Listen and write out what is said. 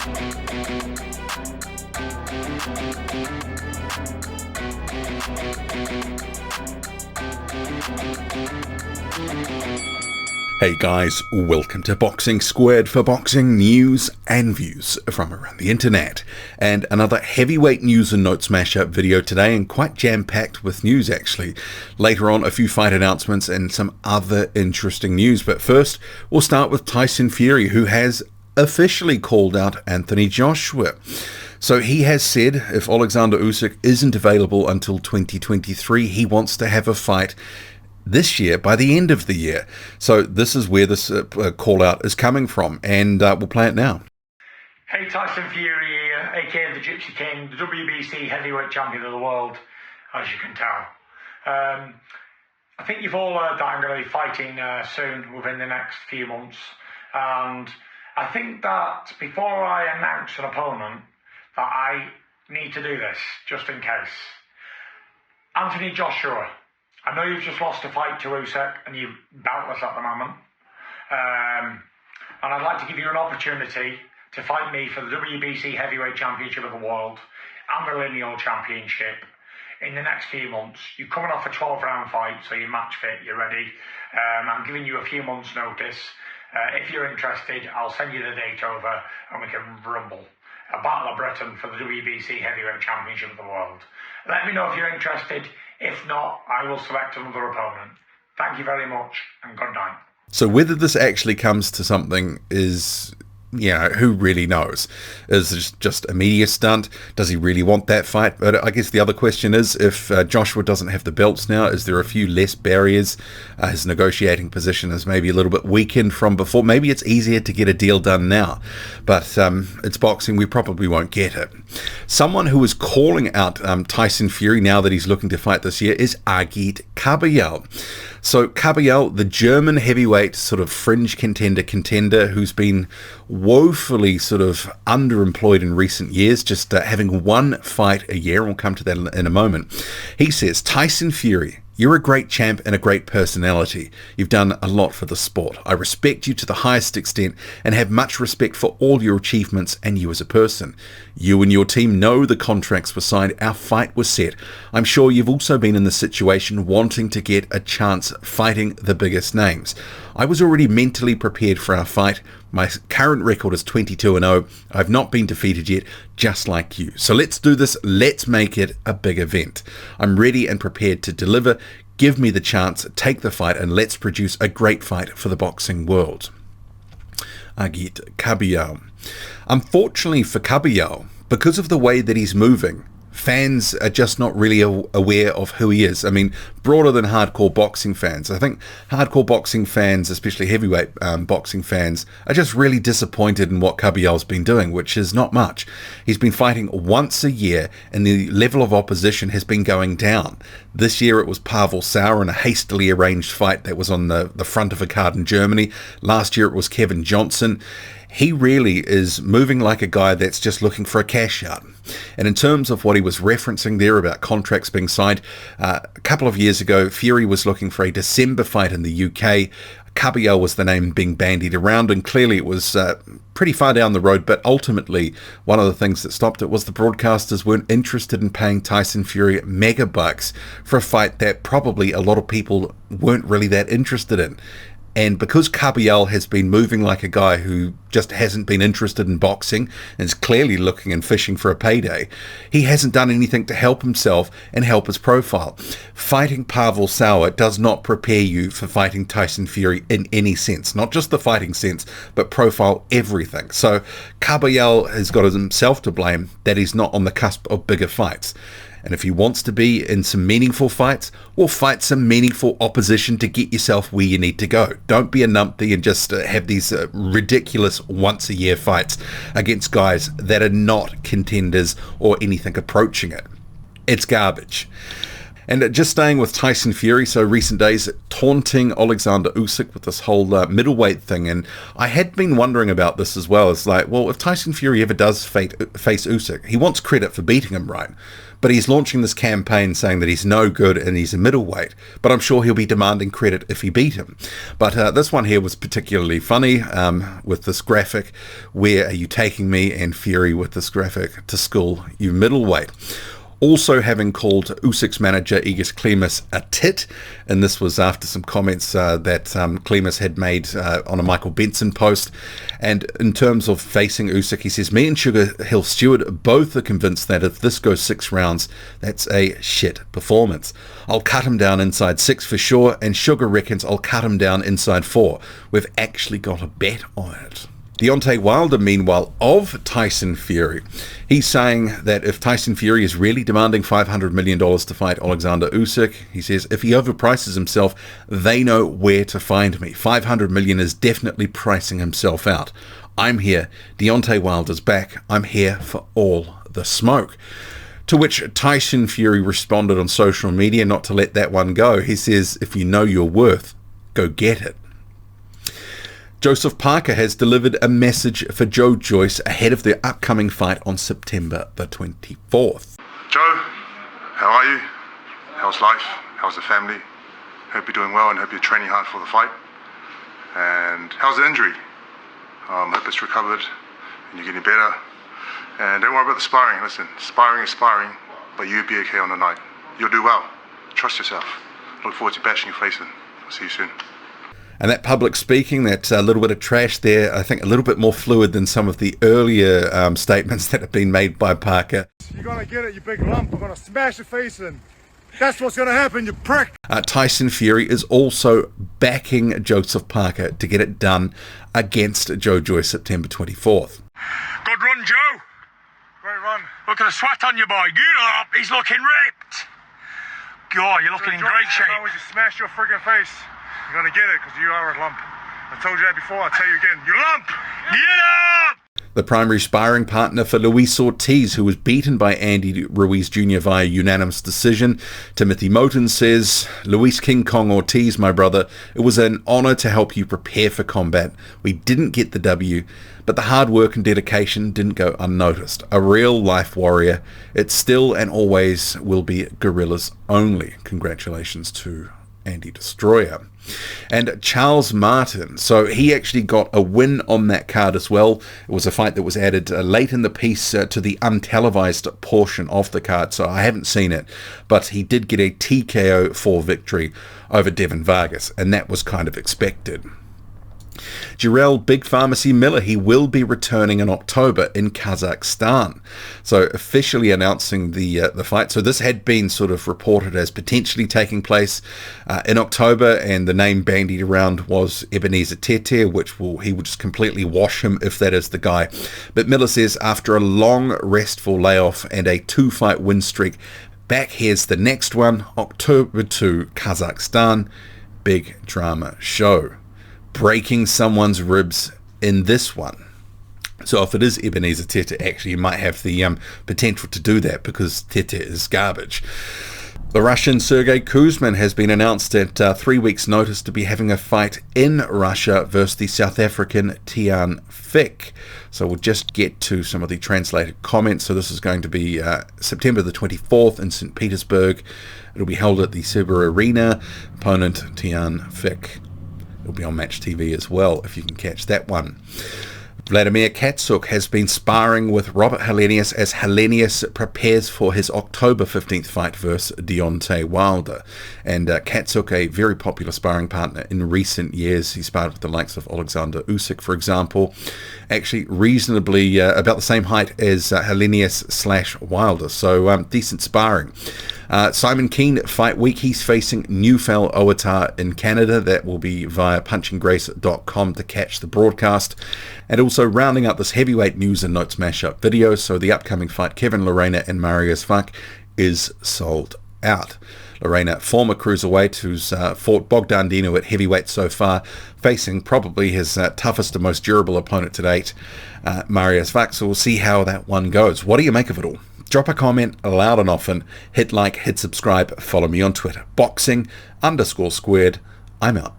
Hey guys, welcome to Boxing Squared for boxing news and views from around the internet. And another heavyweight news and note smash-up video today, and quite jam-packed with news actually. Later on, a few fight announcements and some other interesting news. But first, we'll start with Tyson Fury, who has officially called out Anthony Joshua. So he has said if Oleksandr Usyk isn't available until 2023, he wants to have a fight this year, by the end of the year. So this is where this call out is coming from, and we'll play it now. Hey, Tyson Fury, aka the Gypsy King, the WBC heavyweight champion of the world, as you can tell. I think you've all heard that I'm going to be fighting soon, within the next few months, and I think that before I announce an opponent, that I need to do this, just in case. Anthony Joshua, I know you've just lost a fight to Usyk and you're beltless at the moment. And I'd like to give you an opportunity to fight me for the WBC Heavyweight Championship of the World and the Lineal Championship in the next few months. You're coming off a 12-round fight, so you're match fit, you're ready. I'm giving you a few months' notice. If you're interested, I'll send you the date over and we can rumble. A Battle of Britain for the WBC Heavyweight Championship of the World. Let me know if you're interested. If not, I will select another opponent. Thank you very much, and good night. So whether this actually comes to something is, who really knows? Is this just a media stunt? Does he really want that fight? But I guess the other question is, if Joshua doesn't have the belts now, is there a few less barriers? His negotiating position is maybe a little bit weakened from before. Maybe it's easier to get a deal done now. But it's boxing, we probably won't get it. Someone who is calling out Tyson Fury now that he's looking to fight this year is Agit Kabayel. So Kabayel, the German heavyweight sort of fringe contender who's been woefully sort of underemployed in recent years, just having one fight a year. We'll come to that in a moment. He says, Tyson Fury, you're a great champ and a great personality. You've done a lot for the sport. I respect you to the highest extent and have much respect for all your achievements and you as a person. You and your team know the contracts were signed, our fight was set. I'm sure you've also been in the situation wanting to get a chance fighting the biggest names. I was already mentally prepared for our fight. My current record is 22-0. I've not been defeated yet, just like you. So let's do this. Let's make it a big event. I'm ready and prepared to deliver. Give me the chance, take the fight, and let's produce a great fight for the boxing world. Agit Kabayel. Unfortunately for Kabayel, because of the way that he's moving, fans are just not really aware of who he is. I mean, broader than hardcore boxing fans. I think hardcore boxing fans, especially heavyweight boxing fans, are just really disappointed in what Kabayel's been doing, which is not much. He's been fighting once a year, and the level of opposition has been going down. This year it was Pavel Sauer in a hastily arranged fight that was on the front of a card in Germany. Last year it was Kevin Johnson. He really is moving like a guy that's just looking for a cash out. And in terms of what he was referencing there about contracts being signed, a couple of years ago, Fury was looking for a December fight in the UK. Kabayel was the name being bandied around, and clearly it was pretty far down the road, but ultimately one of the things that stopped it was the broadcasters weren't interested in paying Tyson Fury mega bucks for a fight that probably a lot of people weren't really that interested in. And because Kabayel has been moving like a guy who just hasn't been interested in boxing and is clearly looking and fishing for a payday, he hasn't done anything to help himself and help his profile. Fighting Pavel Sauer does not prepare you for fighting Tyson Fury in any sense, not just the fighting sense, but profile everything. So Kabayel has got himself to blame that he's not on the cusp of bigger fights. And if he wants to be in some meaningful fights, well, fight some meaningful opposition to get yourself where you need to go. Don't be a numpty and just have these ridiculous once-a-year fights against guys that are not contenders or anything approaching it. It's garbage. And just staying with Tyson Fury, so recent days taunting Oleksandr Usyk with this whole middleweight thing, and I had been wondering about this as well. It's like, well, if Tyson Fury ever does face Usyk, he wants credit for beating him, right? But he's launching this campaign saying that he's no good and he's a middleweight, but I'm sure he'll be demanding credit if he beat him. But this one here was particularly funny with this graphic, "Where are you taking me?" and Fury with this graphic, "To school, you middleweight." Also having called Usyk's manager Agit Kabayel a tit, and this was after some comments that Kabayel had made on a Michael Benson post. And in terms of facing Usyk, he says, "Me and Sugar Hill Stewart both are convinced that if this goes 6 rounds, that's a shit performance. I'll cut him down inside 6 for sure, and Sugar reckons I'll cut him down inside 4. We've actually got a bet on it." Deontay Wilder, meanwhile, of Tyson Fury, he's saying that if Tyson Fury is really demanding $500 million to fight Oleksandr Usyk, he says, if he overprices himself, they know where to find me. $500 million is definitely pricing himself out. I'm here. Deontay Wilder's back. I'm here for all the smoke. To which Tyson Fury responded on social media, not to let that one go. He says, if you know your worth, go get it. Joseph Parker has delivered a message for Joyce ahead of their upcoming fight on September the 24th. Joe, how are you? How's life? How's the family? Hope you're doing well and hope you're training hard for the fight. And how's the injury? Hope it's recovered and you're getting better. And don't worry about the sparring. Listen, sparring is sparring, but you'll be okay on the night. You'll do well. Trust yourself. Look forward to bashing your face in. I'll see you soon. And that public speaking, that little bit of trash there, I think a little bit more fluid than some of the earlier statements that have been made by Parker. You're going to get it, you big lump. I'm going to smash your face in. That's what's going to happen, you prick. Tyson Fury is also backing Joseph Parker to get it done against Joyce September 24th. Good run, Joe. Great run. Look at the sweat on your boy. Get up. He's looking ripped. God, you're looking in great shape. I always just smash your freaking face. You're going to get it because you are a lump. I told you that before, I'll tell you again. You lump! Get up! The primary sparring partner for Luis Ortiz, who was beaten by Andy Ruiz Jr. via unanimous decision. Timothy Moten says, Luis King Kong Ortiz, my brother, it was an honor to help you prepare for combat. We didn't get the W, but the hard work and dedication didn't go unnoticed. A real life warrior. It still and always will be gorillas only. Congratulations to Andy Destroyer. And Charles Martin, so he actually got a win on that card as well. It was a fight that was added late in the piece to the untelevised portion of the card, so I haven't seen it, but he did get a TKO for victory over Devin Vargas, and that was kind of expected. Jarrell Big Pharmacy Miller, he will be returning in October in Kazakhstan. So officially announcing the fight. So this had been sort of reported as potentially taking place in October, and the name bandied around was Ebenezer Tete, which he will just completely wash him if that is the guy. But Miller says after a long restful layoff and a 2-fight win streak, back here's the next one, October 2, Kazakhstan. Big drama show. Breaking someone's ribs in this one. So if it is Ebenezer Tete, actually you might have the potential to do that because Tete is garbage. The Russian Sergey Kuzmin has been announced at 3 weeks' notice to be having a fight in Russia versus the South African Tian Fick. So we'll just get to some of the translated comments. So this is going to be September the 24th in St. Petersburg. It'll be held at the Cyber Arena. Opponent Tian Fick. It'll be on Match TV as well, if you can catch that one. Vladimir Katsuk has been sparring with Robert Helenius as Helenius prepares for his October 15th fight versus Deontay Wilder. And Katsuk, a very popular sparring partner in recent years. He sparred with the likes of Oleksandr Usyk, for example. Actually, reasonably about the same height as Helenius/Wilder, so decent sparring. Simon Kean fight week, he's facing Newfel Ouatah in Canada. That will be via punchinggrace.com to catch the broadcast. And also rounding up this heavyweight news and notes mashup video, so the upcoming fight, Lerena and Mariusz Wach, is sold out. Lerena, former cruiserweight, who's fought Bogdan Dino at heavyweight so far, facing probably his toughest and most durable opponent to date, Mariusz Wach. So we'll see how that one goes. What do you make of it all? Drop a comment loud and often. Hit like, hit subscribe, follow me on Twitter. Boxing_squared. I'm out.